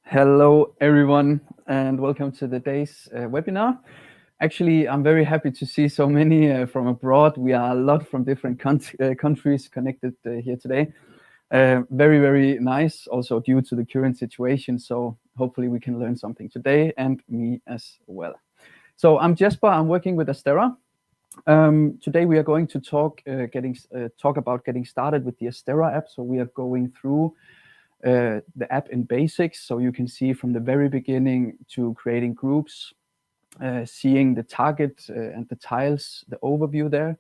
Hello, everyone, and welcome to the day's webinar. Actually, I'm very happy to see so many from abroad. We are a lot from different countries connected here today. Very, very nice, also due to the current situation. So hopefully we can learn something today, and me as well. So I'm Jesper. I'm working with Astera. Today we are going to talk about getting started with the Astera app. So we are going through the app in basics, so you can see from the very beginning to creating groups, seeing the target and the tiles, the overview there.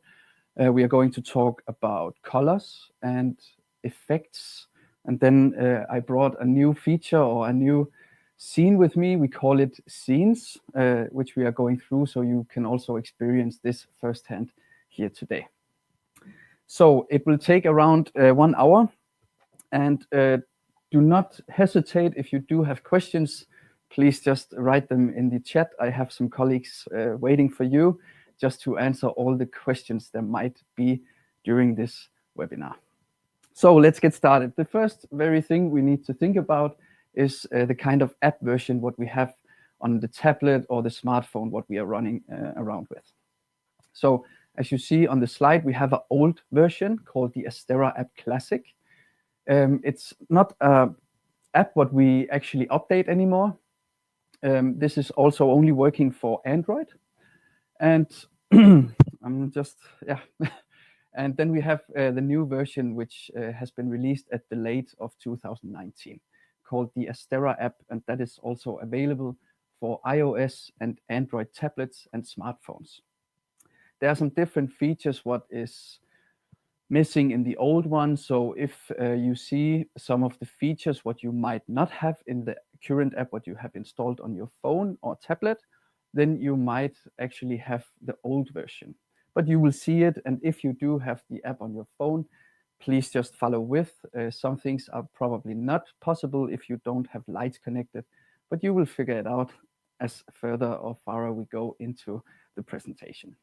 We are going to talk about colors and effects, and then I brought a new feature or a new scene with me. We call it scenes, which we are going through, so you can also experience this firsthand here today. So it will take around 1 hour, and do not hesitate. If you do have questions, please just write them in the chat. I have some colleagues waiting for you just to answer all the questions there might be during this webinar. So let's get started. The first very thing we need to think about is the kind of app version what we have on the tablet or the smartphone, what we are running around with. So as you see on the slide, we have an old version called the AsteraApp Classic. It's not an app what we actually update anymore. This is also only working for Android. And I'm just, yeah. And then we have the new version, which has been released at the late of 2019, called the AsteraApp, and that is also available for iOS and Android tablets and smartphones. There are some different features what is missing in the old one. So if you see some of the features what you might not have in the current app what you have installed on your phone or tablet, then you might actually have the old version. But you will see it, and if you do have the app on your phone, please just follow with. Some things are probably not possible if you don't have lights connected, but you will figure it out as further or farther we go into the presentation.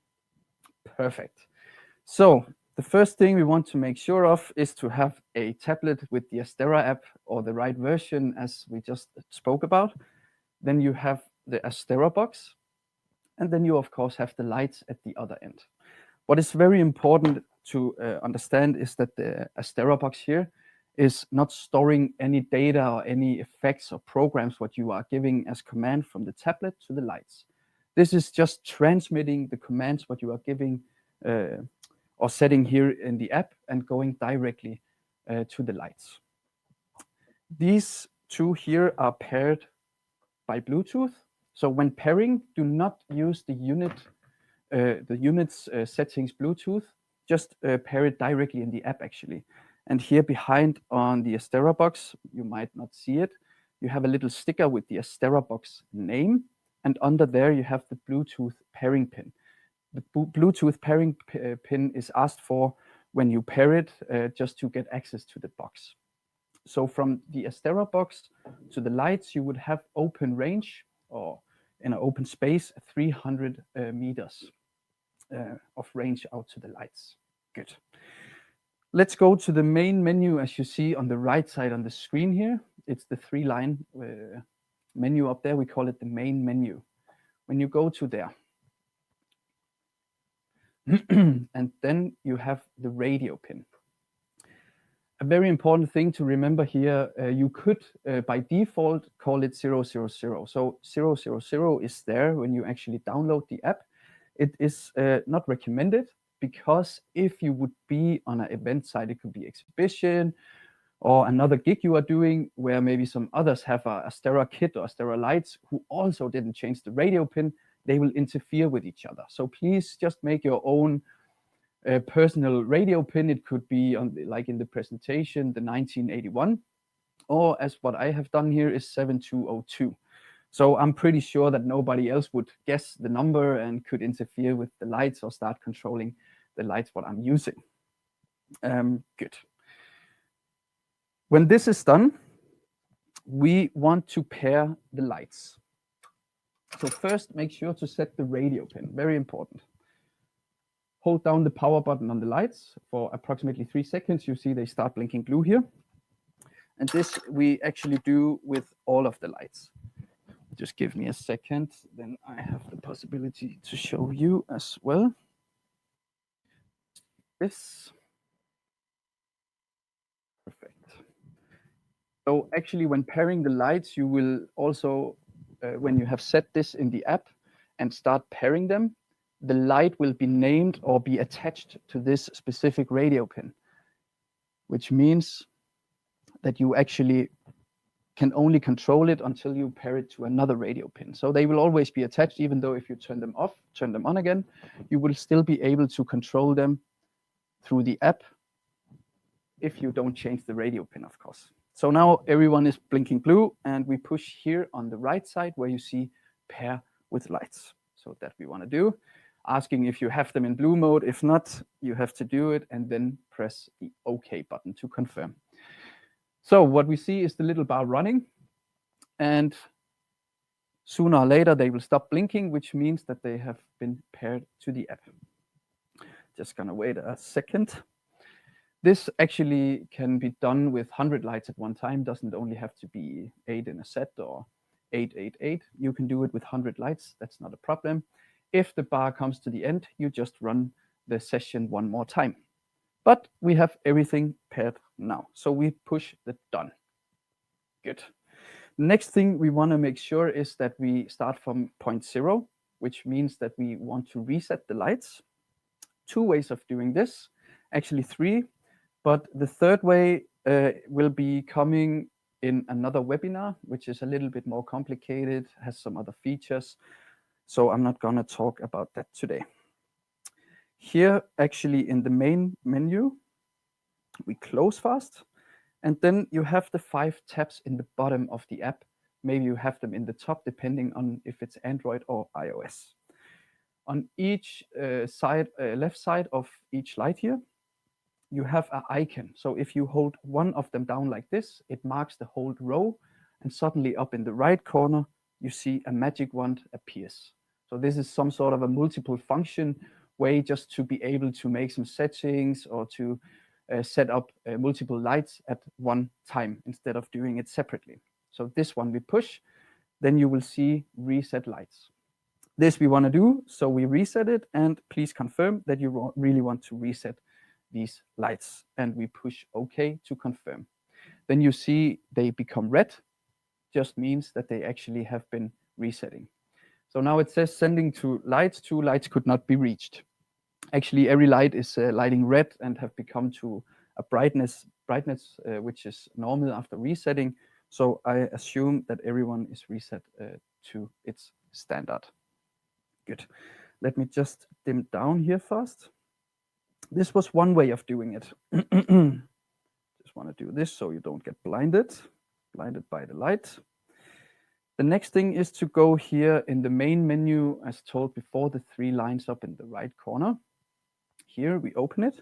Perfect. So the first thing we want to make sure of is to have a tablet with the AsteraApp or the right version as we just spoke about. Then you have the Astera box, and then you of course have the lights at the other end. What is very important to understand is that the Astera box here is not storing any data or any effects or programs what you are giving as command from the tablet to the lights. This is just transmitting the commands what you are giving or setting here in the app and going directly to the lights. These two here are paired by Bluetooth. So when pairing, do not use the unit's settings Bluetooth. Just pair it directly in the app actually. And here behind on the Astera box, you might not see it. You have a little sticker with the Astera box name, and under there you have the Bluetooth pairing pin. The Bluetooth pairing pin is asked for when you pair it, just to get access to the box. So from the Astera box to the lights, you would have open range, or in an open space, 300 meters of range out to the lights. Good. Let's go to the main menu. As you see on the right side on the screen here, it's the 3-line menu up there. We call it the main menu. When you go to there, and then you have the radio pin. A very important thing to remember here, you could by default call it 000. So 000 is there when you actually download the app. It is not recommended, because if you would be on an event site, it could be exhibition or another gig you are doing where maybe some others have a Astera kit or Astera lights who also didn't change the radio pin, they will interfere with each other. So please just make your own personal radio pin. It could be on like in the presentation, the 1981, or as what I have done here is 7202. So I'm pretty sure that nobody else would guess the number and could interfere with the lights or start controlling the lights what I'm using. Good. When this is done, we want to pair the lights. So first, make sure to set the radio pin, very important. Hold down the power button on the lights for approximately 3 seconds. You see they start blinking blue here. And this we actually do with all of the lights. Just give me a second, then I have the possibility to show you as well. This. Perfect. So actually, when pairing the lights, you will also, when you have set this in the app and start pairing them, the light will be named or be attached to this specific radio pin, which means that you actually can only control it until you pair it to another radio pin. So they will always be attached, even though if you turn them off, turn them on again, you will still be able to control them through the app if you don't change the radio pin, of course. So now everyone is blinking blue, and we push here on the right side where you see pair with lights. So that we want to do, asking if you have them in blue mode. If not, you have to do it and then press the OK button to confirm. So what we see is the little bar running, and sooner or later they will stop blinking, which means that they have been paired to the app. Just gonna wait a second. This actually can be done with 100 lights at one time. Doesn't only have to be 8 in a set or 888. You can do it with 100 lights. That's not a problem. If the bar comes to the end, you just run the session one more time. But we have everything paired now. So we push the done. Good. Next thing we want to make sure is that we start from point 0, which means that we want to reset the lights. 2 ways of doing this, actually 3. But the third way will be coming in another webinar, which is a little bit more complicated, has some other features. So I'm not going to talk about that today. Here, actually, in the main menu, we close fast. And then you have the 5 tabs in the bottom of the app. Maybe you have them in the top, depending on if it's Android or iOS. On each left side of each light here, you have an icon. So if you hold one of them down like this, it marks the whole row, and suddenly up in the right corner, you see a magic wand appears. So this is some sort of a multiple function way just to be able to make some settings or to set up multiple lights at one time instead of doing it separately. So this one we push, then you will see reset lights. This we want to do, so we reset it, and please confirm that you really want to reset these lights, and we push OK to confirm. Then you see they become red, just means that they actually have been resetting. So now it says sending to lights, 2 lights could not be reached. Actually, every light is lighting red and have become to a brightness which is normal after resetting. So I assume that everyone is reset to its standard. Good. Let me just dim down here first. This was one way of doing it. Just want to do this so you don't get blinded by the light. The next thing is to go here in the main menu, as told before, the 3 lines up in the right corner. Here we open it,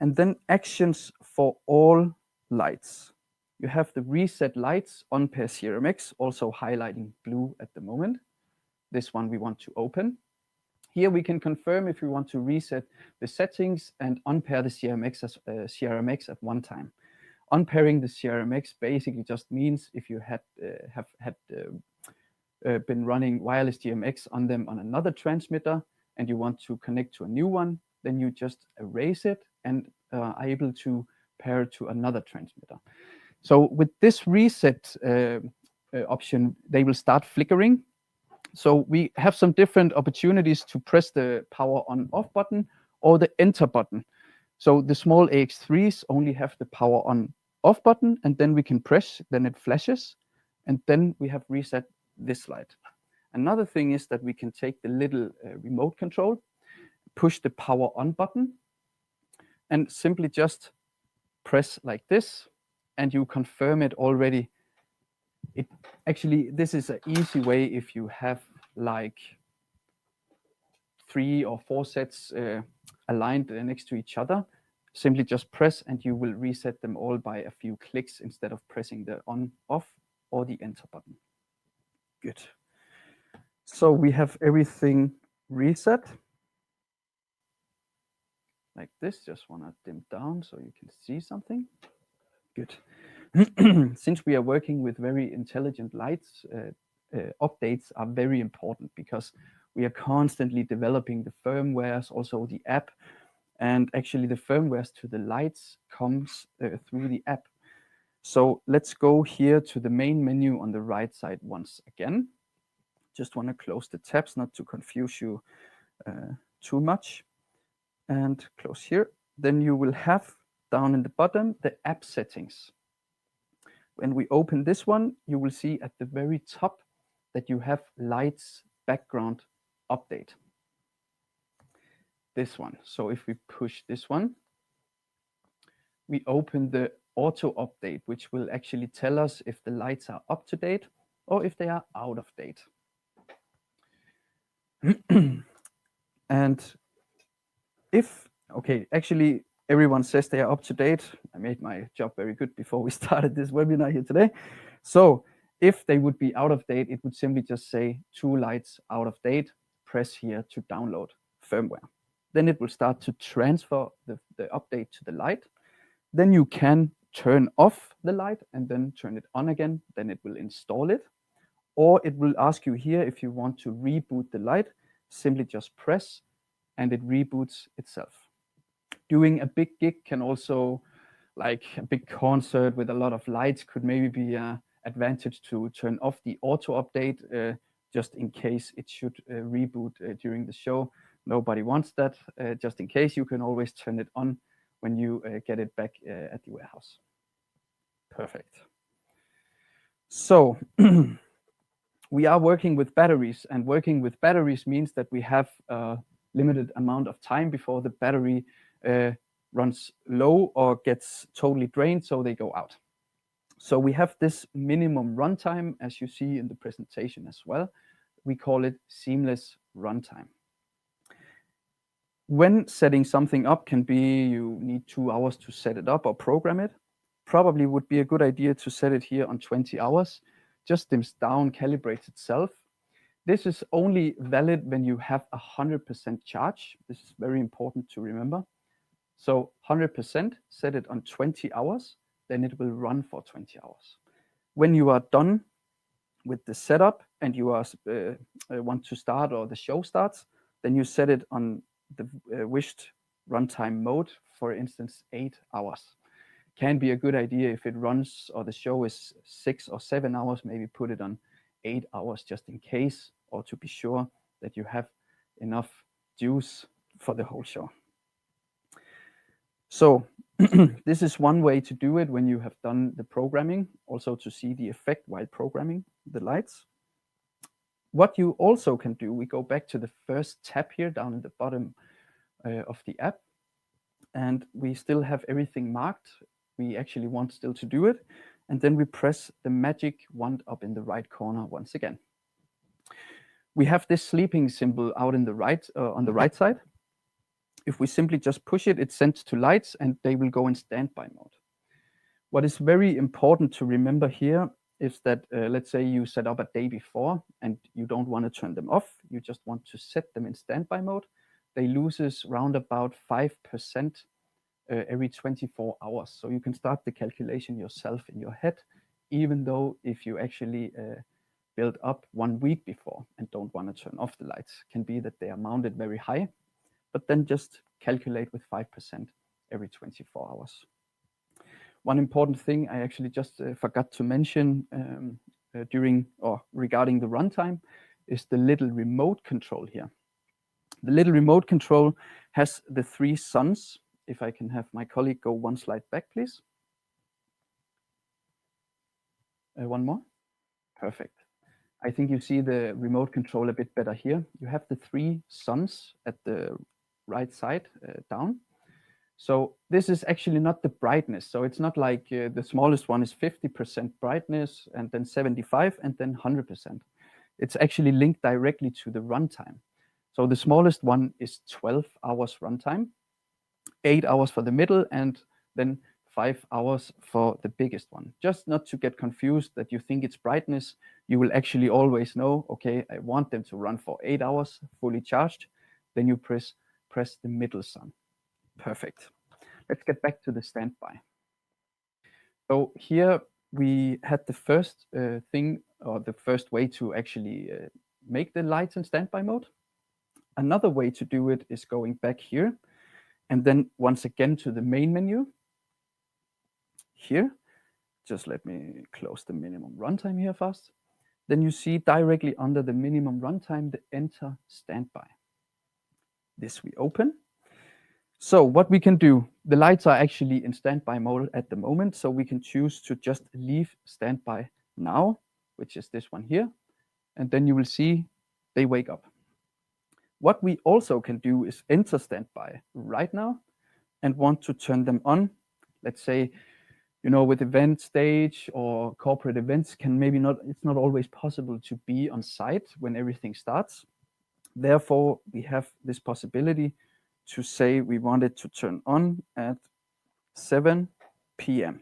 and then actions for all lights. You have the reset lights on pair CRMX, also highlighting blue at the moment. This one we want to open. Here we can confirm if we want to reset the settings and unpair the CRMX at one time. Unpairing the CRMX basically just means if you have been running wireless DMX on them on another transmitter and you want to connect to a new one, then you just erase it and are able to pair to another transmitter. So with this reset option, they will start flickering. So we have some different opportunities to press the power on off button or the enter button. So the small AX3s only have the power on off button, and then we can press, then it flashes, and then we have reset this light. Another thing is that we can take the little remote control, push the power on button, and simply just press like this, and you confirm it already. This is an easy way if you have like 3 or 4 sets aligned next to each other. Simply just press and you will reset them all by a few clicks instead of pressing the on, off, or the enter button. Good. So we have everything reset. Like this, just want to dim down so you can see something. Good. Since we are working with very intelligent lights, updates are very important because we are constantly developing the firmwares, also the app, and actually the firmwares to the lights comes through the app. So let's go here to the main menu on the right side once again. Just want to close the tabs not to confuse you too much, and close here. Then you will have down in the bottom the app settings. When we open this one, you will see at the very top that you have lights background update. This one. So if we push this one, we open the auto update, which will actually tell us if the lights are up to date or if they are out of date. And if, okay, actually everyone says they are up to date. I made my job very good before we started this webinar here today. So if they would be out of date, it would simply just say 2 lights out of date, press here to download firmware. Then it will start to transfer the update to the light. Then you can turn off the light and then turn it on again. Then it will install it. Or it will ask you here if you want to reboot the light, simply just press and it reboots itself. Doing a big gig can also, like a big concert with a lot of lights, could maybe be an advantage to turn off the auto update just in case it should reboot during the show. Nobody wants that. Just in case, you can always turn it on when you get it back at the warehouse. Perfect. So we are working with batteries, and working with batteries means that we have a limited amount of time before the battery runs low or gets totally drained, so they go out. So we have this minimum runtime, as you see in the presentation as well. We call it seamless runtime. When setting something up can be you need 2 hours to set it up or program it. Probably would be a good idea to set it here on 20 hours. Just dims down, calibrates itself. This is only valid when you have 100% charge. This is very important to remember. So 100%, set it on 20 hours, then it will run for 20 hours. When you are done with the setup and you are want to start or the show starts, then you set it on the wished runtime mode, for instance, 8 hours. Can be a good idea if it runs or the show is 6 or 7 hours, maybe put it on 8 hours just in case, or to be sure that you have enough juice for the whole show. So this is one way to do it when you have done the programming, also to see the effect while programming the lights. What you also can do, we go back to the first tab here down at the bottom of the app, and we still have everything marked. We actually want still to do it. And then we press the magic wand up in the right corner once again. We have this sleeping symbol out in the right, on the right side. If we simply just push it, it's sent to lights and they will go in standby mode. What is very important to remember here is that, let's say you set up a day before and you don't want to turn them off, you just want to set them in standby mode. They loses round about 5% every 24 hours. So you can start the calculation yourself in your head, even though if you actually build up 1 week before and don't want to turn off the lights, can be that they are mounted very high, but then just calculate with 5% every 24 hours. One important thing I actually just forgot to mention during or regarding the runtime is the little remote control here. The little remote control has the 3 suns. If I can have my colleague go 1 slide back, please. One more. Perfect. I think you see the remote control a bit better here. You have the 3 suns at the right side down. So this is actually not the brightness. So it's not like the smallest one is 50% brightness and then 75 and then 100%. It's actually linked directly to the runtime. So the smallest one is 12 hours runtime, 8 hours for the middle, and then 5 hours for the biggest one. Just not to get confused that you think it's brightness. You will actually always know, okay, I want them to run for 8 hours fully charged. Then you press the middle sun. Perfect. Let's get back to the standby. So here we had the first thing, or the first way to actually make the lights in standby mode. Another way to do it is going back here, and then once again to the main menu. Here, just let me close the minimum runtime here first. Then you see directly under the minimum runtime, the enter standby. This we open. So what we can do, the lights are actually in standby mode at the moment, so we can choose to just leave standby now, which is this one here, and then you will see they wake up. What we also can do is enter standby right now and want to turn them on. Let's say, with event stage or corporate events, it's not always possible to be on site when everything starts. Therefore, we have this possibility to say we want it to turn on at 7 p.m.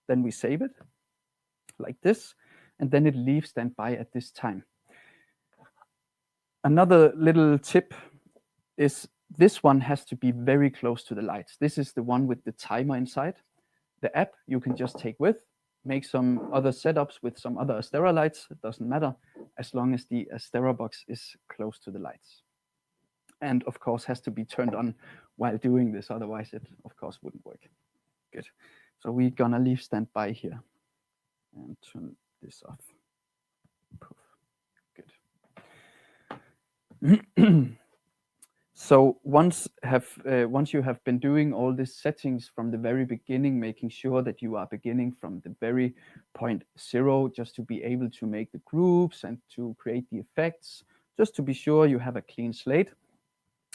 Then we save it like this, and then it leaves standby at this time. Another little tip is this one has to be very close to the lights. This is the one with the timer inside. The app you can just take with, make some other setups with some other Astera lights. It doesn't matter as long as the Astera box is close to the lights. And of course has to be turned on while doing this, otherwise it of course wouldn't work. Good. So we're gonna leave standby here and turn this off. Poof. Good. So once you have been doing all these settings from the very beginning, making sure that you are beginning from the very point zero, just to be able to make the groups and to create the effects, just to be sure you have a clean slate,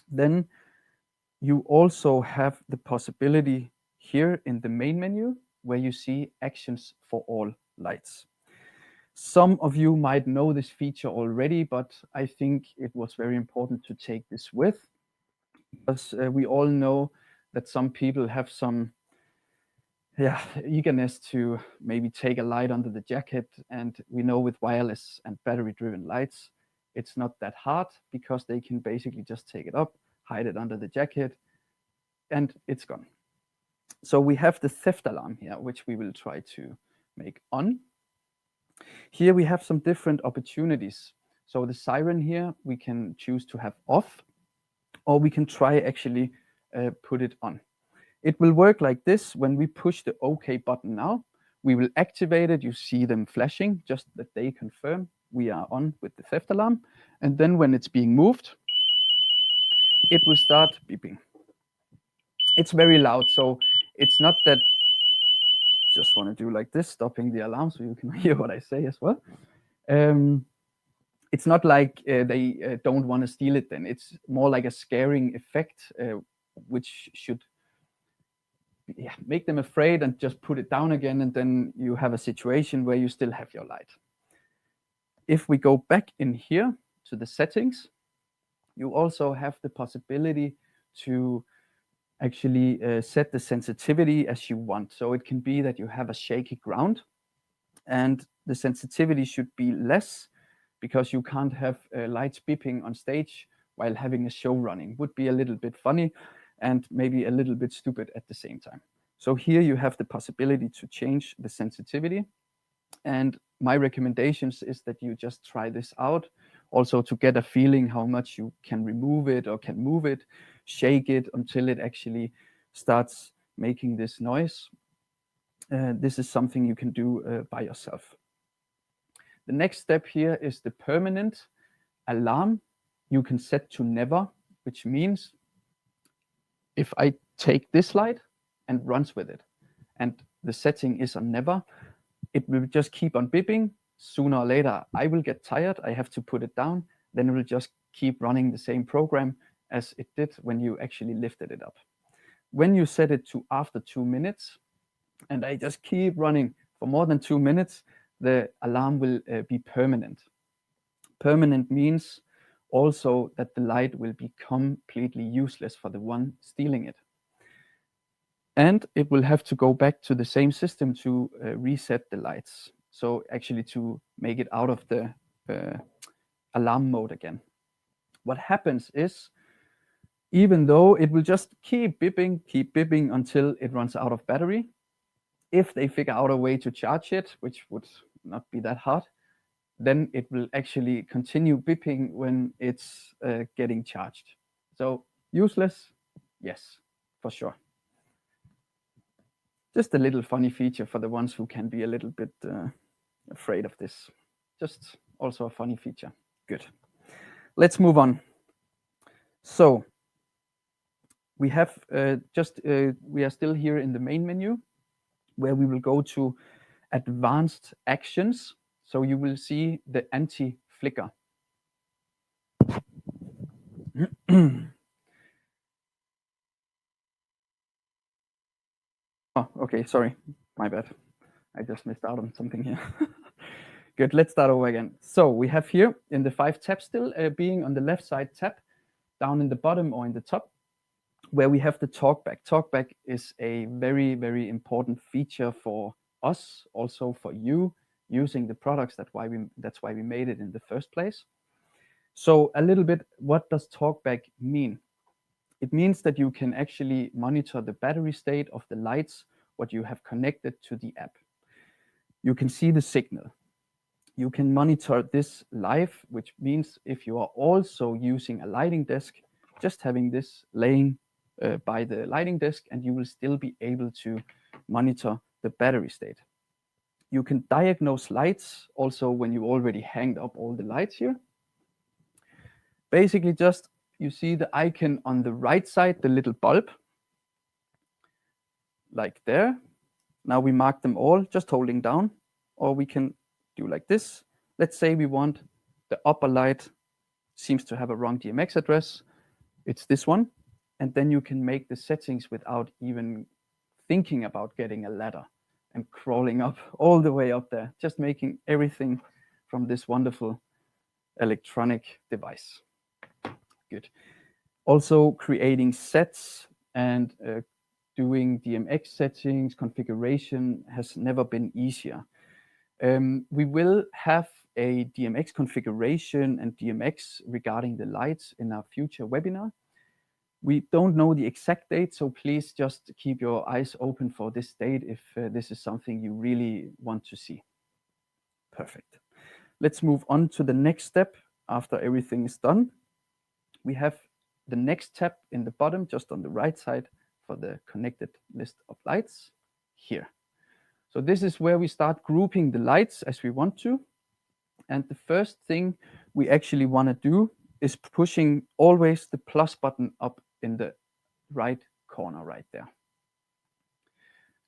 then you also have the possibility here in the main menu where you see actions for all lights. Some of you might know this feature already, but I think it was very important to take this with, because we all know that some people have some eagerness to maybe take a light under the jacket, and we know with wireless and battery-driven lights, it's not that hard because they can basically just take it up, hide it under the jacket, and it's gone. So we have the theft alarm here, which we will try to make on. Here we have some different opportunities. So the siren here, we can choose to have off, or we can try actually put it on. It will work like this. When we push the OK button now, we will activate it. You see them flashing, just that they confirm we are on with the theft alarm. And then when it's being moved, it will start beeping. It's very loud, so it's not that. Just want to do like this, stopping the alarm so you can hear what I say as well. It's not like they don't want to steal it then. It's more like a scaring effect, which should make them afraid and just put it down again, and then you have a situation where you still have your light. If we go back in here to the settings, you also have the possibility to actually set the sensitivity as you want. So it can be that you have a shaky ground, and the sensitivity should be less, because you can't have lights beeping on stage while having a show running. Would be a little bit funny and maybe a little bit stupid at the same time. So here you have the possibility to change the sensitivity. And my recommendations is that you just try this out, also to get a feeling how much you can remove it or can move it, shake it until it actually starts making this noise. This is something you can do by yourself. The next step here is the permanent alarm. You can set to never, which means if I take this light and runs with it, and the setting is on never, it will just keep on beeping. Sooner or later, I will get tired. I have to put it down. Then it will just keep running the same program as it did when you actually lifted it up. When you set it to after 2 minutes, and I just keep running for more than 2 minutes, the alarm will be permanent. Permanent means also that the light will be completely useless for the one stealing it. And it will have to go back to the same system to reset the lights. So actually to make it out of the alarm mode again. What happens is, even though it will just keep beeping until it runs out of battery, If they figure out a way to charge it, which would not be that hard, then it will actually continue beeping when it's getting charged. So useless, yes, for sure. Just a little funny feature for the ones who can be a little bit afraid of this. Just also a funny feature. Good. Let's move on. So we have we are still here in the main menu, where we will go to advanced actions. So you will see the anti-flicker. Oh, okay, sorry, my bad. I just missed out on something here. Good, let's start over again. So we have here in the 5 tabs still being on the left side tab, down in the bottom or in the top, where we have the talkback. Talkback is a very, very important feature for us, also for you using the products. That's why we made it in the first place. So a little bit, what does talkback mean? It means that you can actually monitor the battery state of the lights, what you have connected to the app. You can see the signal. You can monitor this live, which means if you are also using a lighting desk, just having this laying by the lighting desk, and you will still be able to monitor the battery state. You can diagnose lights also when you already hanged up all the lights here. Basically, just you see the icon on the right side, the little bulb, like there. Now we mark them all, just holding down, or we can do like this. Let's say we want the upper light seems to have a wrong DMX address. It's this one. And then you can make the settings without even thinking about getting a ladder and crawling up all the way up there, just making everything from this wonderful electronic device. Good. Also creating sets and doing DMX settings, configuration has never been easier. We will have a DMX configuration and DMX regarding the lights in our future webinar. We don't know the exact date, so please just keep your eyes open for this date if this is something you really want to see. Perfect. Let's move on to the next step after everything is done. We have the next tab in the bottom, just on the right side for the connected list of lights here. So this is where we start grouping the lights as we want to. And the first thing we actually want to do is pushing always the plus button up in the right corner right there.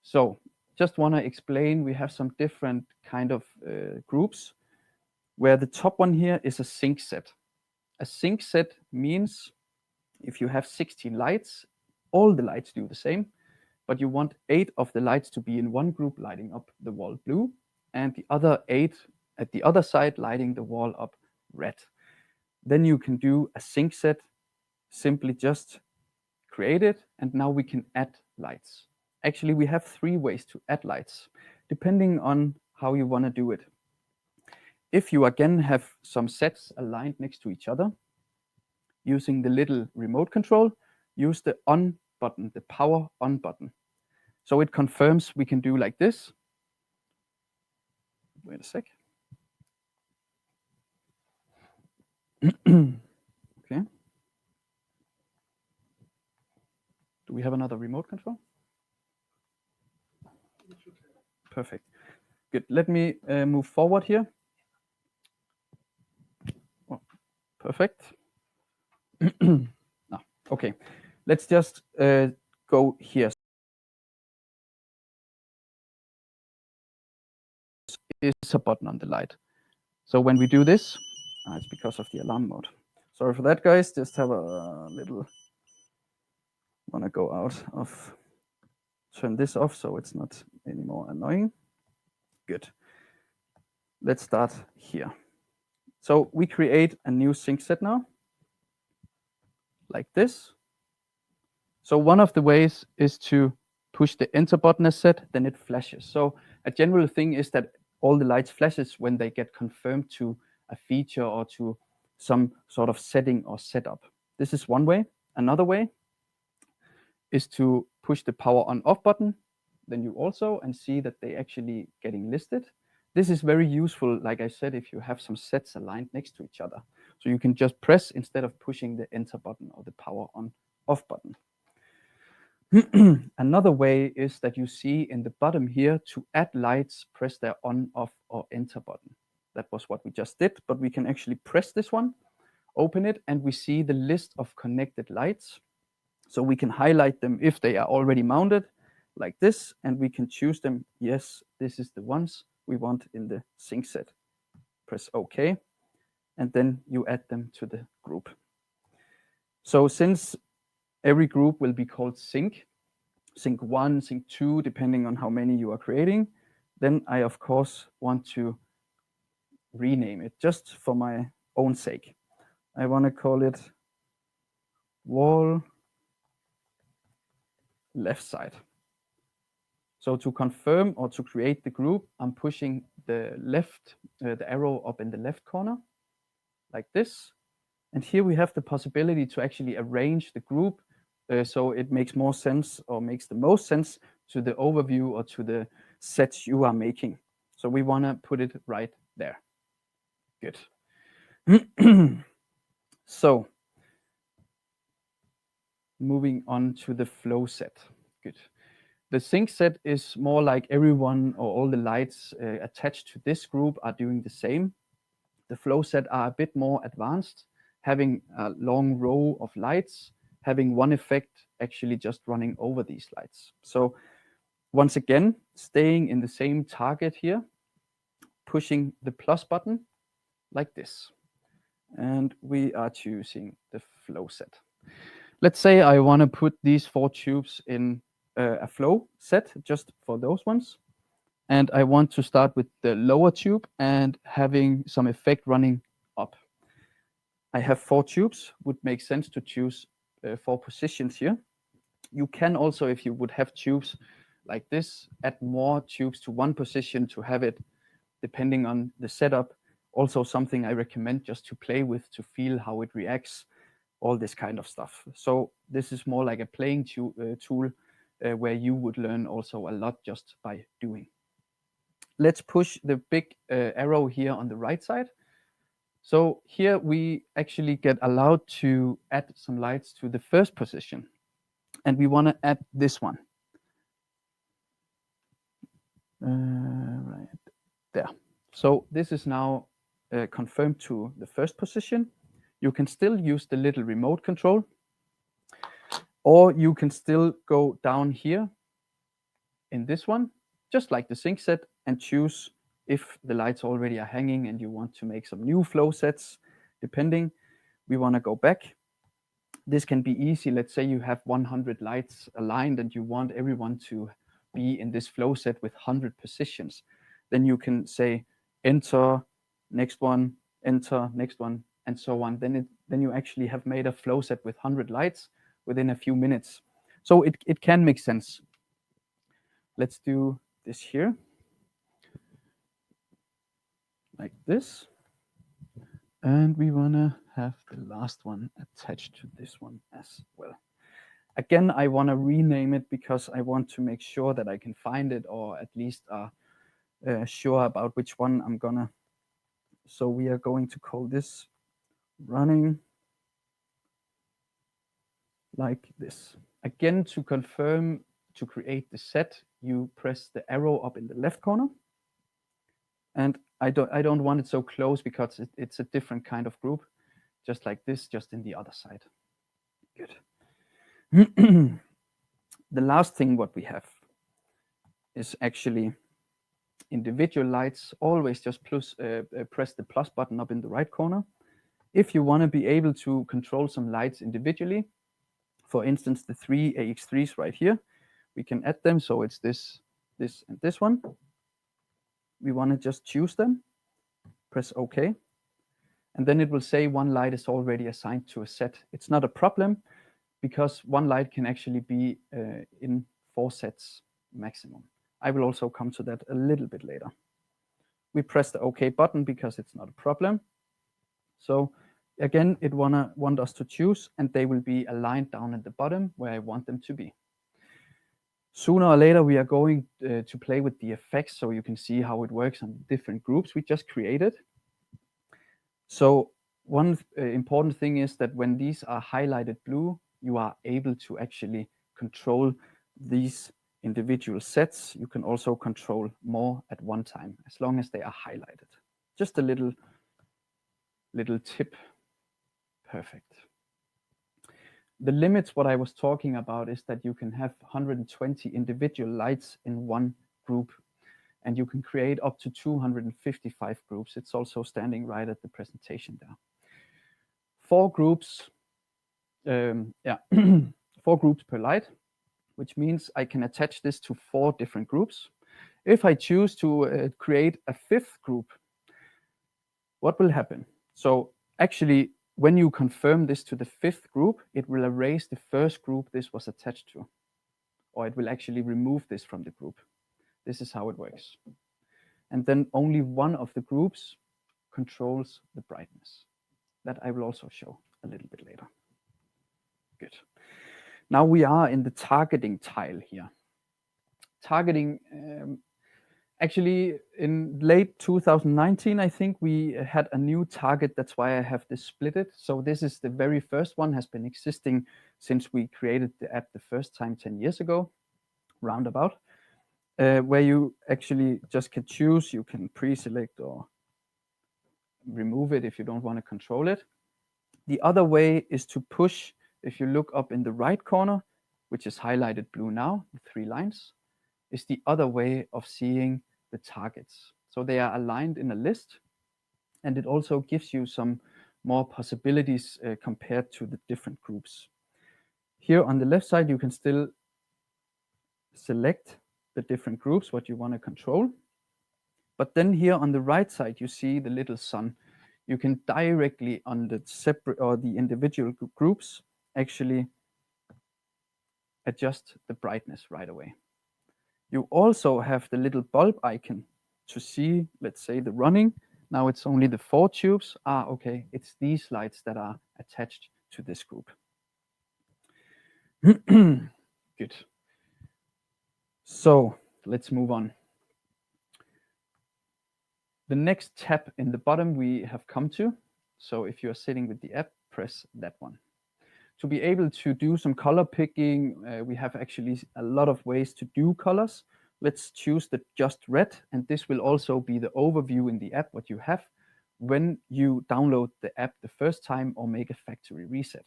So just want to explain, we have some different kind of groups, where the top one here is a sync set. A sync set means if you have 16 lights, all the lights do the same, but you want 8 of the lights to be in one group lighting up the wall blue, and the other 8 at the other side lighting the wall up red. Then you can do a sync set, simply just create it, and now we can add lights. Actually, we have 3 ways to add lights, depending on how you want to do it. If you again have some sets aligned next to each other, using the little remote control, use the on button, the power on button. So it confirms we can do like this. Wait a sec. Okay. Do we have another remote control? Perfect. Good. Let me move forward here. Oh, perfect. No. Okay. Let's just go here. Is a button on the light. So when we do this, it's because of the alarm mode. Sorry for that, guys. Just have a little, want to go out of, turn this off so it's not anymore annoying. Good. Let's start here. So we create a new sync set now, like this. So one of the ways is to push the enter button as set, then it flashes. So a general thing is that all the lights flashes when they get confirmed to a feature or to some sort of setting or setup. This is one way. Another way is to push the power on off button. then you also and see that they actually getting listed. This is very useful, like I said, if you have some sets aligned next to each other. So you can just press instead of pushing the enter button or the power on off button. Another way is that you see in the bottom here, to add lights, press the on, off, or enter button. That was what we just did, but we can actually press this one, open it, and we see the list of connected lights. So we can highlight them if they are already mounted like this, and we can choose them. Yes, this is the ones we want in the sync set. Press OK, and then you add them to the group. So since every group will be called sync 1, sync 2, depending on how many you are creating, then I, of course, want to rename it just for my own sake. I want to call it wall left side. So to confirm or to create the group, I'm pushing the arrow up in the left corner, like this. And here we have the possibility to actually arrange the group so it makes more sense, or makes the most sense, to the overview or to the sets you are making. So we want to put it right there. Good. So moving on to the flow set. Good. The sync set is more like everyone or all the lights attached to this group are doing the same. The flow set are a bit more advanced, having a long row of lights, having one effect actually just running over these lights. So once again, staying in the same target here, pushing the plus button like this. And we are choosing the flow set. Let's say I want to put these 4 tubes in a flow set just for those ones. And I want to start with the lower tube and having some effect running up. I have 4 tubes, would make sense to choose 4 positions here. You can also, if you would have tubes like this, add more tubes to one position to have it, depending on the setup. Also something I recommend just to play with, to feel how it reacts, all this kind of stuff. So this is more like a playing tool where you would learn also a lot just by doing. Let's push the big arrow here on the right side. So here we actually get allowed to add some lights to the first position. And we want to add this one. Right there. So this is now confirmed to the first position. You can still use the little remote control, or you can still go down here in this one, just like the sync set, and choose if the lights already are hanging and you want to make some new flow sets, depending. We want to go back. This can be easy. Let's say you have 100 lights aligned and you want everyone to be in this flow set with 100 positions. Then you can say enter, next one, enter, next one, and so on. Then you actually have made a flow set with 100 lights within a few minutes. So it can make sense. Let's do this here, like this. And we want to have the last one attached to this one as well. Again, I want to rename it because I want to make sure that I can find it, or at least sure about which one I'm gonna. So we are going to call this running like this. Again, to confirm, to create the set, you press the arrow up in the left corner. And I don't want it so close because it's a different kind of group, just like this, just in the other side. Good. The last thing what we have is actually individual lights. Always just press the plus button up in the right corner. If you want to be able to control some lights individually, for instance, the 3 AX3s right here, we can add them. So it's this, and this one. We want to just choose them, press OK. And then it will say one light is already assigned to a set. It's not a problem because one light can actually be in 4 sets maximum. I will also come to that a little bit later. We press the OK button because it's not a problem. So again, it want us to choose, and they will be aligned down at the bottom where I want them to be. Sooner or later, we are going to play with the effects so you can see how it works on different groups we just created. So one important thing is that when these are highlighted blue, you are able to actually control these individual sets. You can also control more at one time, as long as they are highlighted. Just a little tip. Perfect. The limits, what I was talking about, is that you can have 120 individual lights in one group, and you can create up to 255 groups. It's also standing right at the presentation there. 4 groups, 4 groups per light, which means I can attach this to 4 different groups. If I choose to create a 5th group, what will happen? So actually, when you confirm this to the 5th group, it will erase the first group this was attached to, or it will actually remove this from the group. This is how it works. And then only one of the groups controls the brightness. That I will also show a little bit later. Good. Now we are in the targeting tile here. Targeting, actually in late 2019, I think we had a new target. That's why I have this split it. So this is the very first one, has been existing since we created the app the first time 10 years ago, roundabout, where you actually just can choose. You can pre-select or remove it if you don't want to control it. The other way is to push. If you look up in the right corner, which is highlighted blue now, the 3 lines, is the other way of seeing the targets. So they are aligned in a list, and it also gives you some more possibilities compared to the different groups. Here on the left side, you can still select the different groups, what you want to control. But then here on the right side, you see the little sun. You can directly on the separate or the individual groups actually adjust the brightness right away. You also have the little bulb icon to see, let's say, the running. Now it's only the 4 tubes. Okay, it's these lights that are attached to this group. Good. So let's move on. The next tab in the bottom we have come to. So if you're sitting with the app, press that one. To be able to do some color picking, we have actually a lot of ways to do colors. Let's choose the just red, and this will also be the overview in the app, what you have when you download the app the first time or make a factory reset.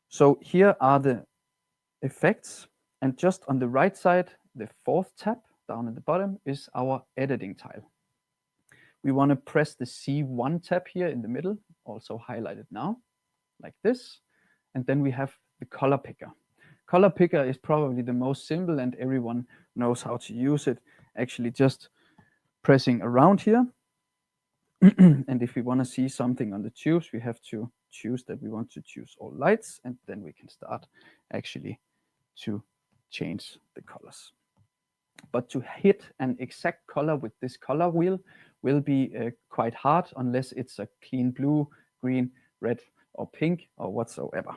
So here are the effects, and just on the right side, the 4th tab down at the bottom is our editing tile. We want to press the C1 tab here in the middle, also highlighted now, like this. And then we have the color picker. Color picker is probably the most simple, and everyone knows how to use it. Actually just pressing around here. And if we want to see something on the tubes, we have to choose that we want to choose all lights, and then we can start actually to change the colors. But to hit an exact color with this color wheel will be quite hard unless it's a clean blue, green, red, or pink, or whatsoever.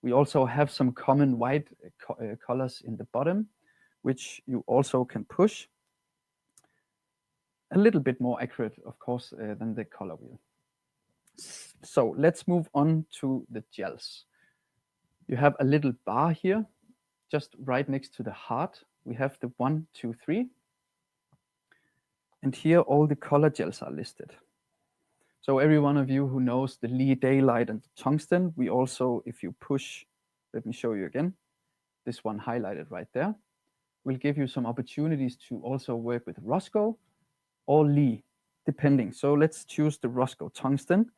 We also have some common white colors in the bottom, which you also can push. A little bit more accurate, of course, than the color wheel. So let's move on to the gels. You have a little bar here, just right next to the heart. We have the 1, 2, 3. And here all the color gels are listed. So every one of you who knows the Lee Daylight and the tungsten, we also, if you push, let me show you again, this one highlighted right there, will give you some opportunities to also work with Roscoe or Lee, depending. So let's choose the Roscoe tungsten,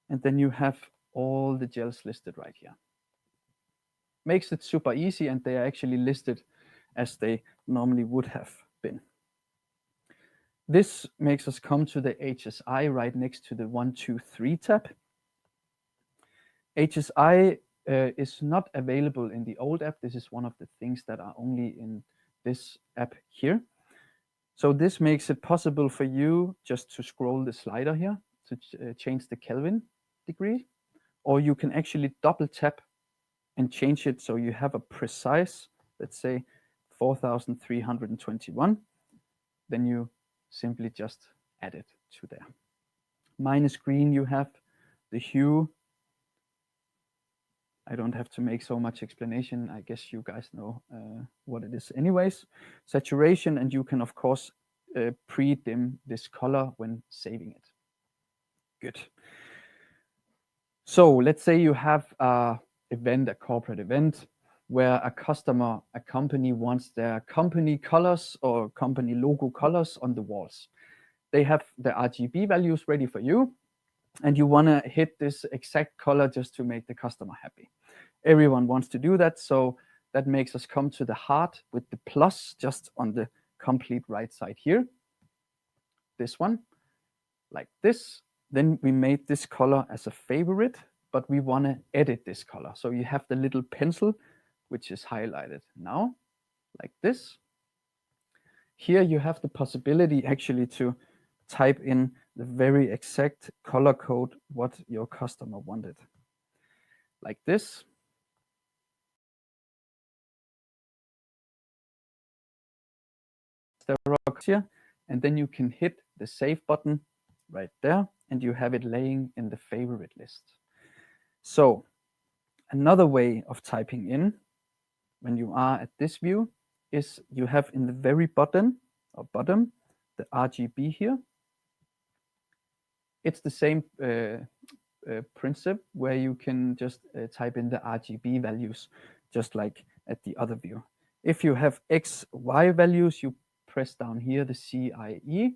and then you have all the gels listed right here. Makes it super easy, and they are actually listed as they normally would have been. This makes us come to the HSI right next to the 1, 2, 3 tab. HSI is not available in the old app. This is one of the things that are only in this app here. So this makes it possible for you just to scroll the slider here to change the Kelvin degree, or you can actually double tap and change it so you have a precise let's say 4,321, then you simply just add it to there. Minus green, you have the hue. I don't have to make so much explanation. I guess you guys know what it is anyways. Saturation, and you can, of course, pre-dim this color when saving it. Good. So let's say you have a event, a corporate event, where a customer, a company wants their company colors or company logo colors on the walls. They have the RGB values ready for you, and you want to hit this exact color just to make the customer happy. Everyone wants to do that, so that makes us come to the heart with the plus just on the complete right side here. This one, like this. Then we made this color as a favorite, but we want to edit this color. So you have the little pencil, which is highlighted now, like this. Here you have the possibility actually to type in the very exact color code what your customer wanted, like this. Here, and then you can hit the save button right there, and you have it laying in the favorite list. So another way of typing in when you are at this view is you have in the very bottom the RGB here. It's the same principle where you can just type in the RGB values just like at the other view. If you have X, Y values, you press down here the CIE,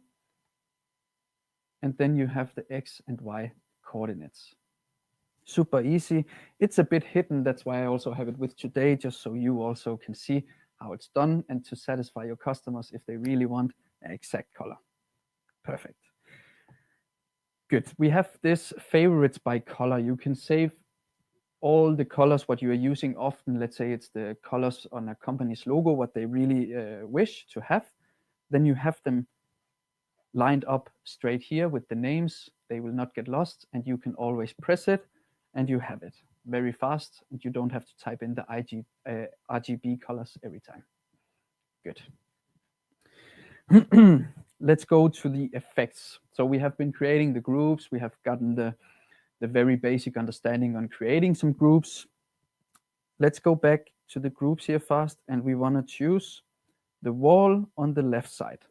and then you have the X and Y coordinates. Super easy. It's a bit hidden, that's why I also have it with today, just so you also can see how it's done and to satisfy your customers if they really want an exact color. Perfect. Good. We have this favorites by color. You can save all the colors what you are using often. Let's say it's the colors on a company's logo, what they really wish to have. Then you have them lined up straight here with the names. They will not get lost, and you can always press it and you have it very fast, and you don't have to type in the RGB colors every time. Good. Let's go to the effects. So we have been creating the groups. We have gotten the very basic understanding on creating some groups. Let's go back to the groups here fast, and we want to choose the wall on the left side.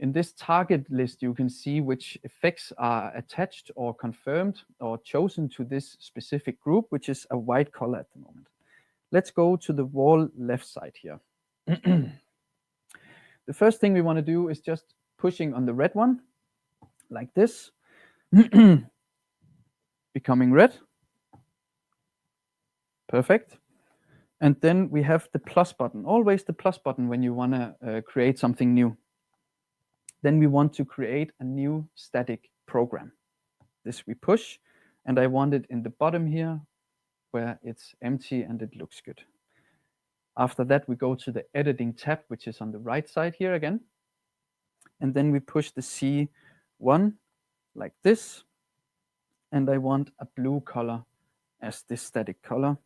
In this target list, you can see which effects are attached or confirmed or chosen to this specific group, which is a white color at the moment. Let's go to the wall left side here. The first thing we want to do is just pushing on the red one, like this, becoming red. Perfect. And then we have the plus button, always the plus button when you want to create something new. Then we want to create a new static program. This we push, and I want it in the bottom here where it's empty and it looks good. After that, we go to the editing tab, which is on the right side here again. And then we push the C1 like this. And I want a blue color as this static color.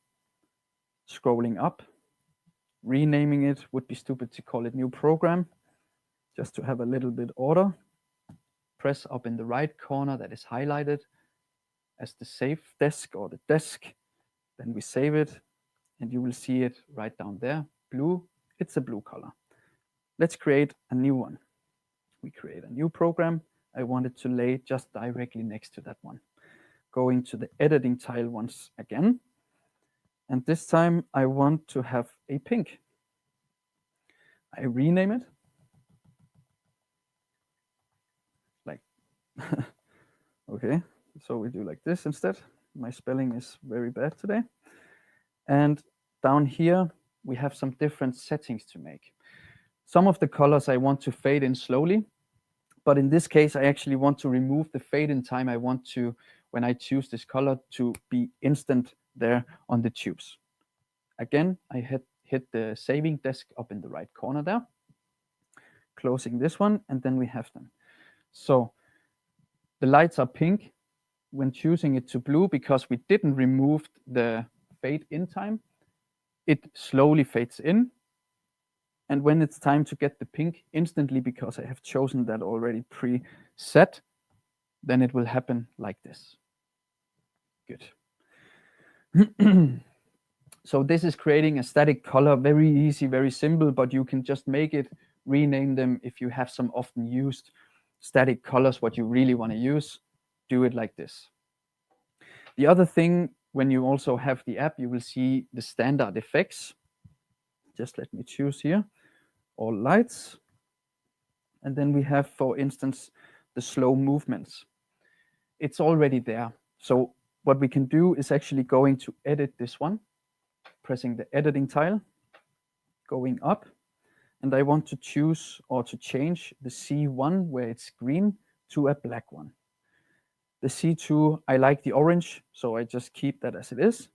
Scrolling up, renaming it, would be stupid to call it new program, just to have a little bit order. Press up in the right corner that is highlighted as the save desk or the desk. Then we save it, and you will see it right down there, blue. It's a blue color. Let's create a new one. We create a new program. I want it to lay just directly next to that one. Going to the editing tile once again. And this time I want to have a pink. I rename it. Like, okay, so we do like this instead. My spelling is very bad today. And down here, we have some different settings to make. Some of the colors I want to fade in slowly, but in this case, I actually want to remove the fade in time. I want to, when I choose this color, to be instant there on the tubes. Again, I hit the saving desk up in the right corner there, closing this one, and then we have them. So the lights are pink when choosing it to blue because we didn't remove the fade in time. it slowly fades in. And when it's time to get the pink instantly, because I have chosen that already preset, then it will happen like this. Good. So this is creating a static color, very easy, very simple, but you can just make it, rename them if you have some often used static colors, what you really want to use, do it like this. The other thing, when you also have the app, you will see the standard effects. Just let me choose here, all lights. And then we have, for instance, the slow movements. It's already there. So what we can do is actually going to edit this one, pressing the editing tile, going up, and I want to choose or to change the C1 where it's green to a black one. The C2, I like the orange, so I just keep that as it is.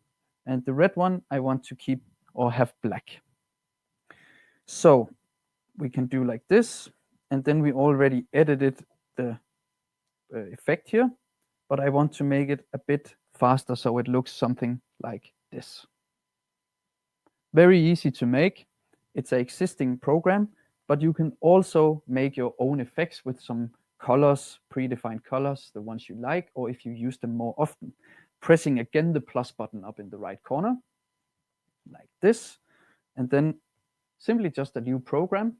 And the red one, I want to keep or have black. So we can do like this, and then we already edited the effect here, but I want to make it a bit faster so it looks something like this. Very easy to make. It's an existing program, but you can also make your own effects with some colors, predefined colors, the ones you like, or if you use them more often. Pressing again the plus button up in the right corner, like this, and then simply just a new program.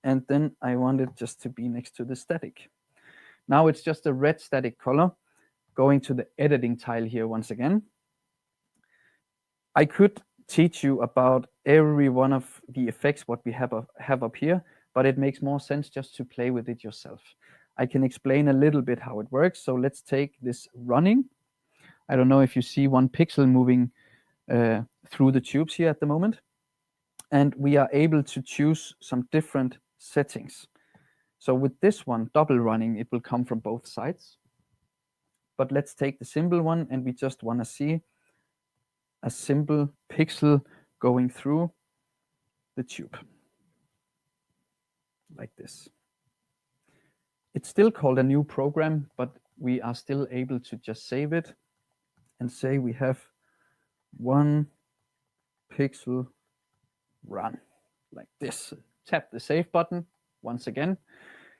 And then I want it just to be next to the static. Now it's just a red static color. Going to the editing tile here once again. I could teach you about every one of the effects what we have up here, but it makes more sense just to play with it yourself. I can explain a little bit how it works. So let's take this running. I don't know if you see one pixel moving through the tubes here at the moment. And we are able to choose some different settings. So with this one, double running, it will come from both sides. But let's take the simple one, and we just want to see a simple pixel going through the tube, like this. It's still called a new program, but we are still able to just save it and say we have 1 pixel run, like this. Tap the save button once again.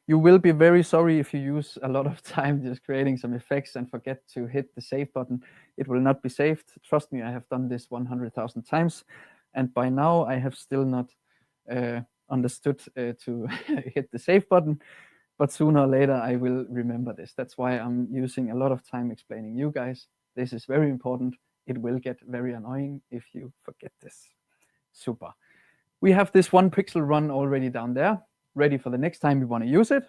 You will be very sorry if you use a lot of time just creating some effects and forget to hit the save button. It will not be saved. Trust me, I have done this 100,000 times. And by now I have still not understood to hit the save button. But sooner or later I will remember this. That's why I'm using a lot of time explaining you guys. This is very important. It will get very annoying if you forget this. Super. We have this 1 pixel run already down there, ready for the next time we want to use it.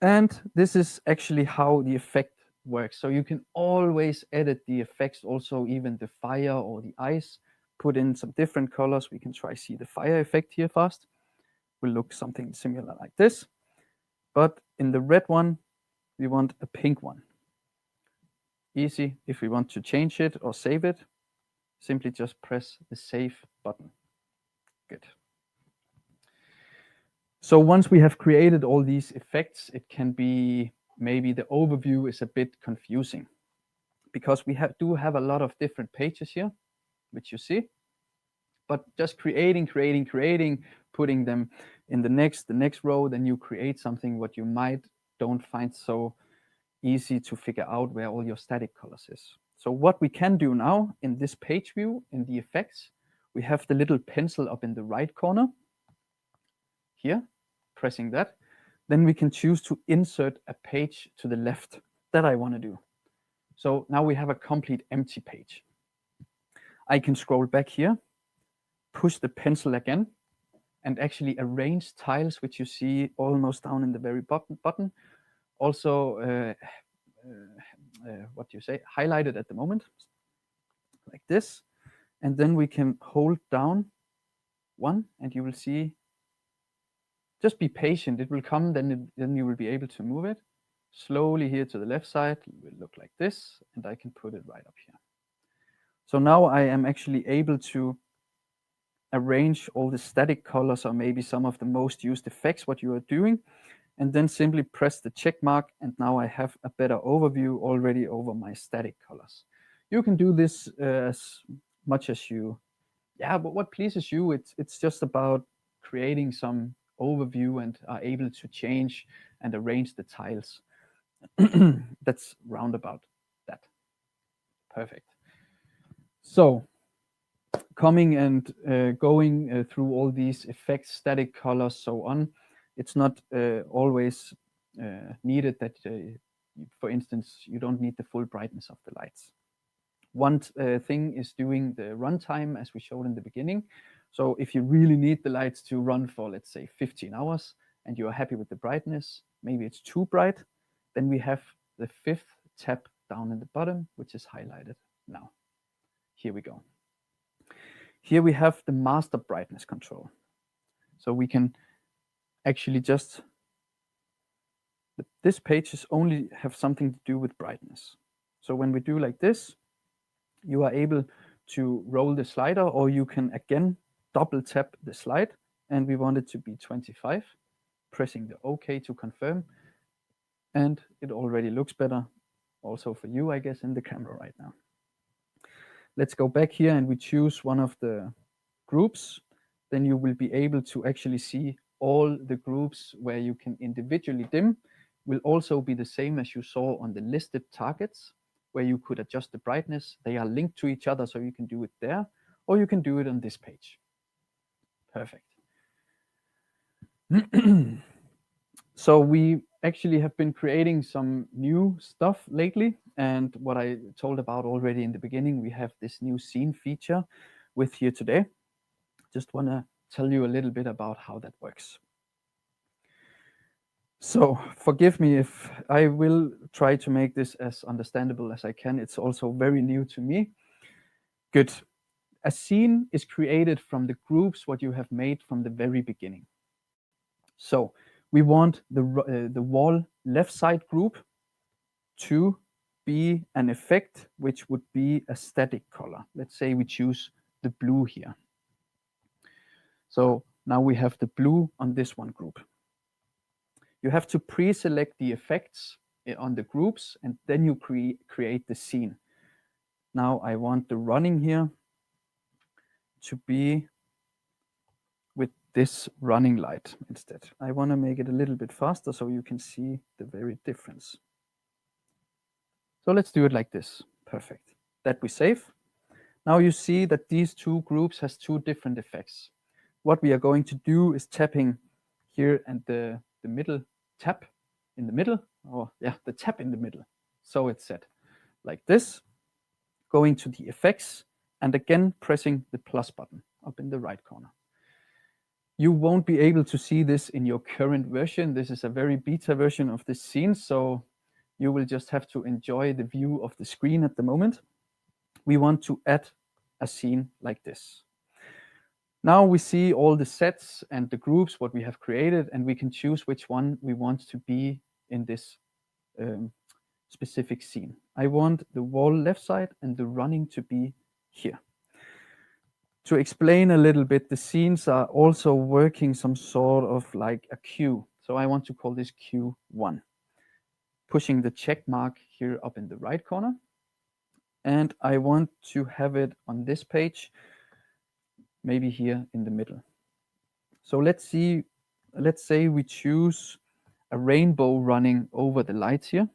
And this is actually how the effect works. So you can always edit the effects, also even the fire or the ice, put in some different colors. We can try see the fire effect here fast. Will look something similar like this. But in the red one, we want a pink one. Easy. If we want to change it or save it, simply just press the save button. Good. So once we have created all these effects, it can be maybe the overview is a bit confusing because we do have a lot of different pages here, which you see. But just creating, putting them in the next row, then you create something what you might don't find so easy to figure out where all your static colors is. So what we can do now in this page view, in the effects, we have the little pencil up in the right corner here, pressing that. Then we can choose to insert a page to the left that I want to do. So now we have a complete empty page. I can scroll back here, push the pencil again, and actually arrange tiles, which you see almost down in the very bottom. Also, what do you say, highlighted at the moment, like this. And then we can hold down one, and you will see, just be patient, it will come, then you will be able to move it. Slowly here to the left side, it will look like this, and I can put it right up here. So now I am actually able to arrange all the static colors or maybe some of the most used effects, what you are doing, and then simply press the check mark, and now I have a better overview already over my static colors. You can do this as much as you, yeah, but what pleases you. It's just about creating some overview and are able to change and arrange the tiles. That's roundabout that. Perfect. So coming and going through all these effects, static colors, so on, it's not always needed that, for instance, you don't need the full brightness of the lights. One thing is doing the runtime, as we showed in the beginning. So if you really need the lights to run for, let's say, 15 hours, and you are happy with the brightness, maybe it's too bright, then we have the fifth tab down in the bottom, which is highlighted now. Here we go. Here we have the master brightness control. So we can actually just, this page is only have something to do with brightness. So when we do like this, you are able to roll the slider, or you can again double tap the slide, and we want it to be 25, pressing the OK to confirm. And it already looks better also for you, I guess, in the camera right now. Let's go back here and we choose one of the groups. Then you will be able to actually see all the groups where you can individually dim. Will also be the same as you saw on the listed targets, where you could adjust the brightness. They are linked to each other, so you can do it there, or you can do it on this page. Perfect. So we actually have been creating some new stuff lately, and what I told about already in the beginning, we have this new scene feature with here today. Just want to tell you a little bit about how that works. So forgive me if I will try to make this as understandable as I can. It's also very new to me. Good. A scene is created from the groups what you have made from the very beginning. So we want the wall left side group to be an effect which would be a static color. Let's say we choose the blue here. So now we have the blue on this one group. You have to pre-select the effects on the groups, and then you create the scene. Now I want the running here to be with this running light instead. I want to make it a little bit faster so you can see the very difference. So let's do it like this. Perfect. That we save. Now you see that these two groups has two different effects. What we are going to do is tapping here and the middle tap in the middle, or yeah, the tap in the middle. So it's set like this, going to the effects, and again pressing the plus button up in the right corner. You won't be able to see this in your current version. This is a very beta version of this scene, so you will just have to enjoy the view of the screen at the moment. We want to add a scene like this. Now we see all the sets and the groups, what we have created, and we can choose which one we want to be in this specific scene. I want the wall left side and the running to be here. To explain a little bit, the scenes are also working some sort of like a queue. So I want to call this Q1. Pushing the check mark here up in the right corner. And I want to have it on this page, maybe here in the middle. So let's say we choose a rainbow running over the lights here.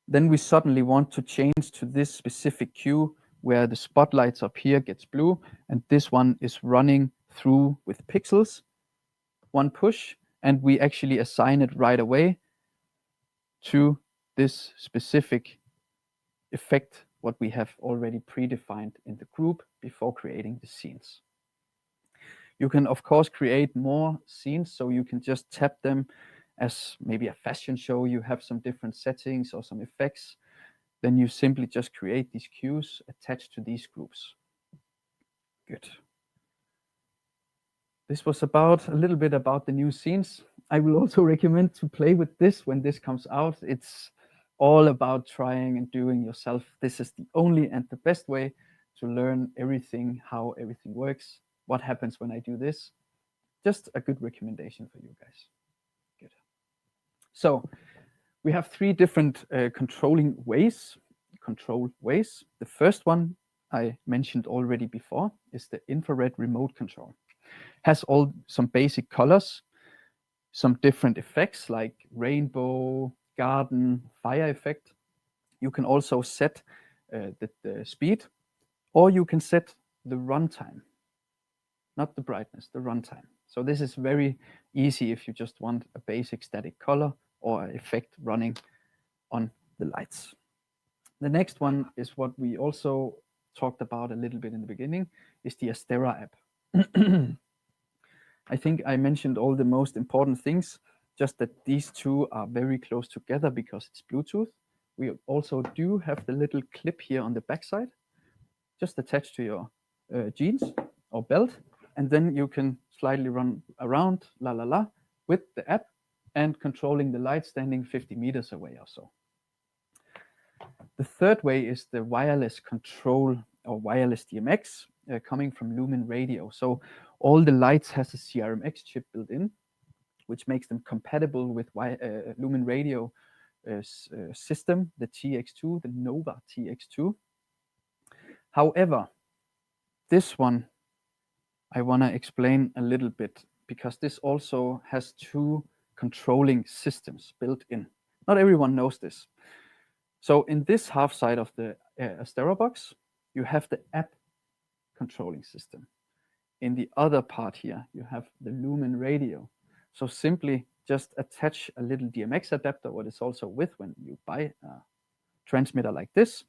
Then we suddenly want to change to this specific queue where the spotlights up here gets blue, and this one is running through with pixels. One push, and we actually assign it right away to this specific effect, what we have already predefined in the group before creating the scenes. You can, of course, create more scenes, so you can just tap them as maybe a fashion show. You have some different settings or some effects. Then you simply just create these queues attached to these groups. Good. This was about a little bit about the new scenes. I will also recommend to play with this when this comes out. It's all about trying and doing yourself. This is the only and the best way to learn everything, how everything works, what happens when I do this. Just a good recommendation for you guys. Good. So we have three different control ways. The first one I mentioned already before is the infrared remote control. Has some basic colors, some different effects like rainbow, garden, fire effect. You can also set the speed, or you can set the runtime, not the brightness, the runtime. So this is very easy if you just want a basic static color or effect running on the lights. The next one is what we also talked about a little bit in the beginning, is the AsteraApp. I think I mentioned all the most important things, just that these two are very close together because it's Bluetooth. We also do have the little clip here on the backside, just attached to your jeans or belt, and then you can slightly run around, with the app and controlling the light standing 50 meters away or so. The third way is the wireless control or wireless DMX coming from Lumen Radio. So all the lights has a CRMX chip built in, which makes them compatible with Lumen Radio system, the TX2, the Nova TX2. However, this one I want to explain a little bit because this also has two controlling systems built in. Not everyone knows this. So in this half side of the Astera box, you have the app controlling system. In the other part here, you have the Lumen Radio. So simply just attach a little DMX adapter, what is also with when you buy a transmitter like this.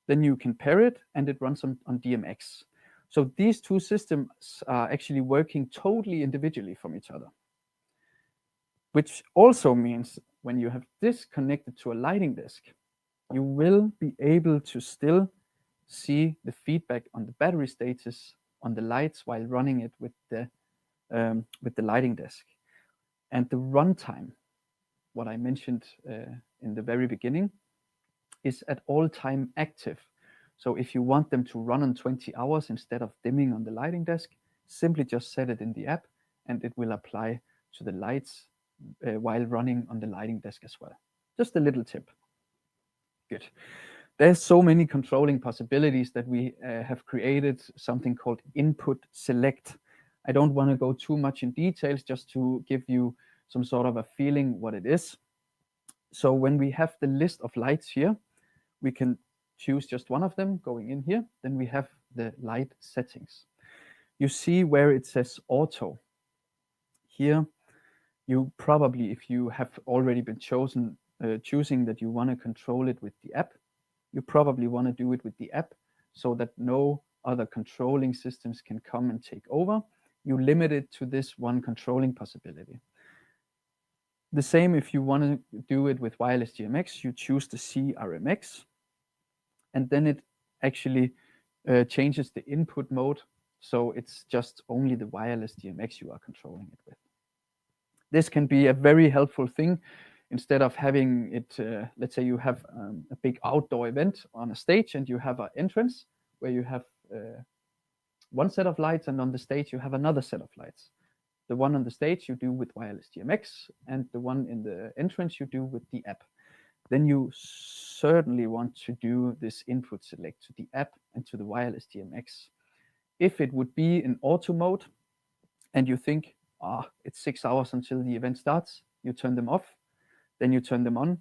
Then you can pair it and it runs on DMX. So these two systems are actually working totally individually from each other. Which also means when you have this connected to a lighting desk, you will be able to still see the feedback on the battery status on the lights while running it with the lighting desk. And the runtime, what I mentioned in the very beginning, is at all time active. So if you want them to run on 20 hours instead of dimming on the lighting desk, simply just set it in the app and it will apply to the lights while running on the lighting desk as well. Just a little tip. Good. There's so many controlling possibilities that we have created something called input select. I don't want to go too much in details, just to give you some sort of a feeling what it is. So when we have the list of lights here, we can choose just one of them going in here. Then we have the light settings. You see where it says auto. Here, you probably, if you have already been choosing that you want to control it with the app, you probably want to do it with the app so that no other controlling systems can come and take over. You limit it to this one controlling possibility. The same if you want to do it with wireless DMX, you choose the CRMX, and then it actually changes the input mode. So it's just only the wireless DMX you are controlling it with. This can be a very helpful thing. Instead of having it, let's say you have a big outdoor event on a stage and you have an entrance where you have one set of lights, and on the stage you have another set of lights. The one on the stage you do with wireless DMX, and the one in the entrance you do with the app. Then you certainly want to do this input select to the app and to the wireless DMX. If it would be in auto mode and you think, it's 6 hours until the event starts, you turn them off. Then you turn them on,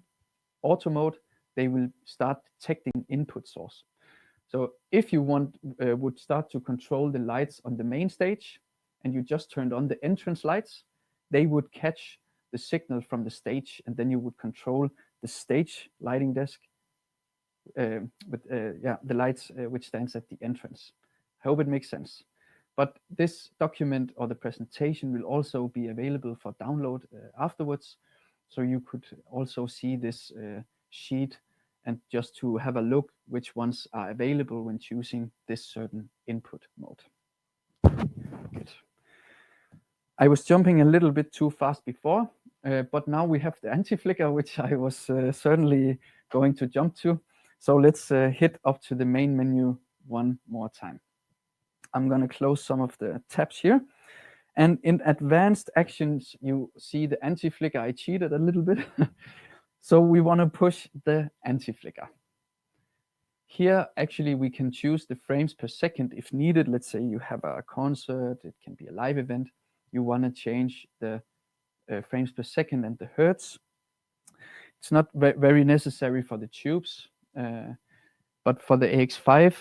auto mode, they will start detecting input source. So if you would start to control the lights on the main stage and you just turned on the entrance lights, they would catch the signal from the stage and then you would control the stage lighting desk with the lights which stands at the entrance. I hope it makes sense. But this document or the presentation will also be available for download afterwards. So you could also see this sheet and just to have a look which ones are available when choosing this certain input mode. Good. I was jumping a little bit too fast before, but now we have the anti-flicker, which I was certainly going to jump to. So let's hit up to the main menu one more time. I'm going to close some of the tabs here. And in advanced actions, you see the anti-flicker. I cheated a little bit. So we want to push the anti-flicker. Here, actually, we can choose the frames per second if needed. Let's say you have a concert, it can be a live event. You want to change the frames per second and the hertz. It's not very necessary for the tubes, but for the AX5,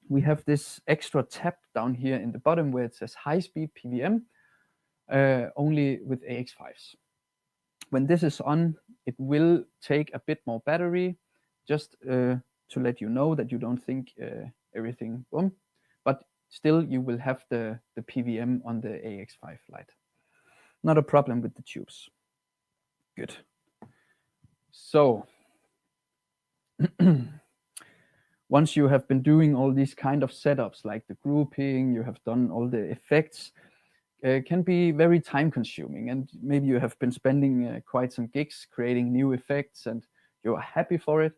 we have this extra tab down here in the bottom where it says high-speed PWM, only with AX5s. When this is on, it will take a bit more battery, just to let you know that you don't think everything boom, but still you will have the PWM on the AX5 light. Not a problem with the tubes. Good. So once you have been doing all these kind of setups, like the grouping, you have done all the effects, can be very time consuming, and maybe you have been spending quite some gigs creating new effects and you are happy for it,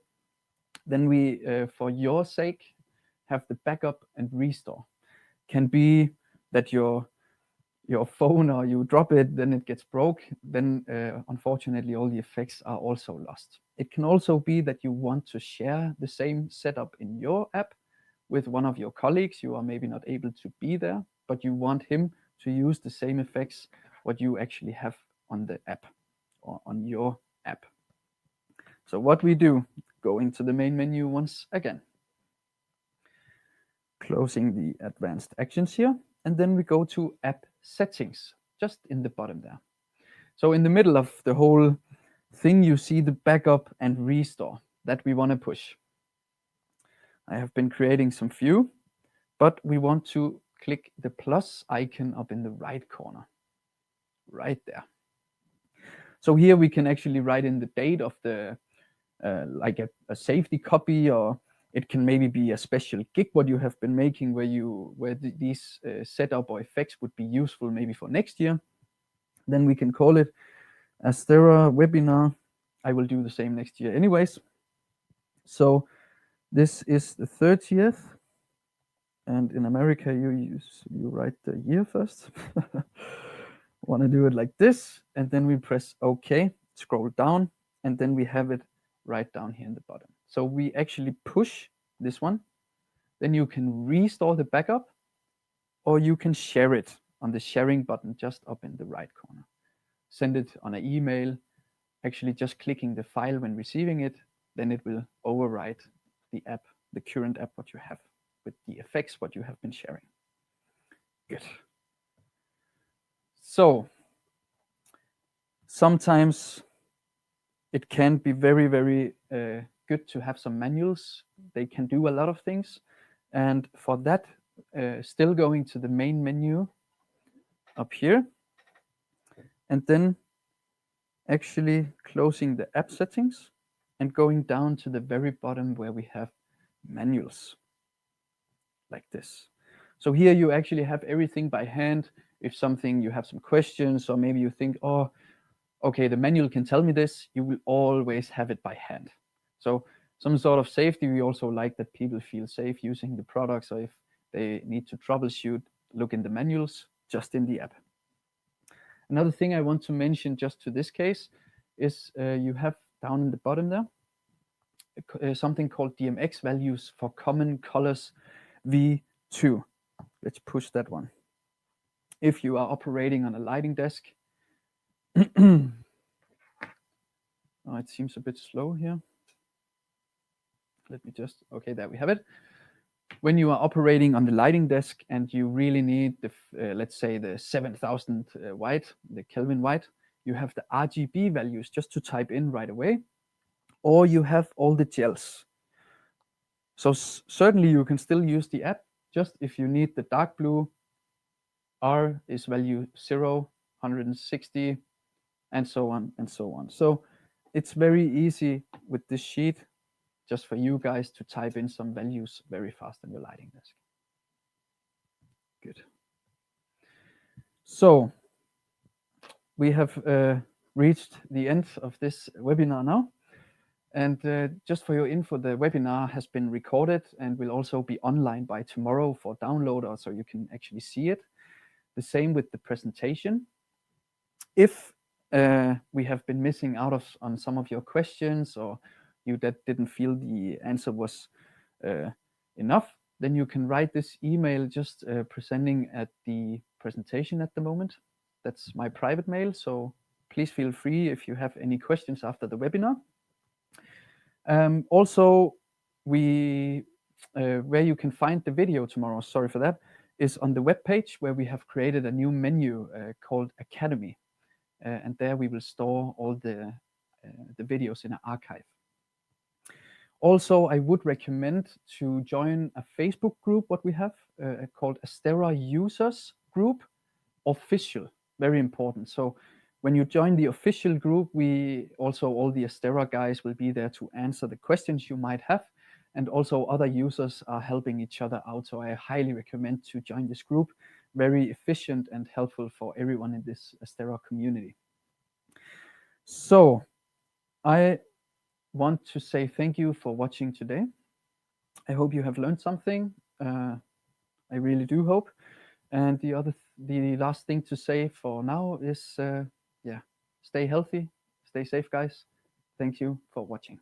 then we, for your sake, have the backup and restore. Can be that your phone, or you drop it, then it gets broke, then unfortunately all the effects are also lost. It can also be that you want to share the same setup in your app with one of your colleagues. You are maybe not able to be there, but you want him to use the same effects what you actually have on the app or on your app. So what we do, go into the main menu once again, closing the advanced actions here, and then we go to app settings, just in the bottom there. So in the middle of the whole thing, you see the backup and restore that we want to push. I have been creating some few, but we want to click the plus icon up in the right corner, right there. So here we can actually write in the date of the, like a safety copy, or it can maybe be a special gig what you have been making where these setup or effects would be useful maybe for next year. Then we can call it Astera webinar. I will do the same next year anyways. So this is the 30th, and in America you write the year first. Want to do it like this, and then we press OK, scroll down, and then we have it right down here in the bottom. So we actually push this one, then you can restore the backup, or you can share it on the sharing button just up in the right corner. Send it on an email, actually just clicking the file when receiving it, then it will overwrite the app, the current app what you have, with the effects what you have been sharing. Good. So sometimes it can be very good to have some manuals. They can do a lot of things, and for that, still going to the main menu up here, and then actually closing the app settings and going down to the very bottom where we have manuals, like this. So here you actually have everything by hand. If something, you have some questions, or maybe you think, oh, okay, the manual can tell me this, you will always have it by hand. So some sort of safety, we also like that people feel safe using the product. So if they need to troubleshoot, look in the manuals, just in the app. Another thing I want to mention just to this case is you have down in the bottom there something called DMX values for common colors V2. Let's push that one. If you are operating on a lighting desk, oh, it seems a bit slow here. Let me just, okay, there we have it. When you are operating on the lighting desk and you really need the, let's say the 7000 white, the Kelvin white, you have the RGB values just to type in right away, or you have all the gels. So certainly you can still use the app, just if you need the dark blue, R is value 0, 160, and so on and so on. So it's very easy with this sheet, just for you guys to type in some values very fast on your lighting desk. Good. So we have reached the end of this webinar now. And just for your info, the webinar has been recorded and will also be online by tomorrow for download, or so you can actually see it. The same with the presentation. If we have been missing out on some of your questions, or you that didn't feel the answer was enough, then you can write this email just presenting at the presentation at the moment. That's my private mail, so please feel free if you have any questions after the webinar. Also, where you can find the video tomorrow, sorry for that, is on the web page where we have created a new menu called Academy. And there we will store all the videos in an archive. Also, I would recommend to join a Facebook group, what we have called Astera Users Group Official, very important. So when you join the official group, all the Astera guys will be there to answer the questions you might have. And also other users are helping each other out. So I highly recommend to join this group. Very efficient and helpful for everyone in this Astera community. So I want to say thank you for watching today. I hope you have learned something. I really do hope. And the last thing to say for now is, stay healthy, stay safe, guys. Thank you for watching.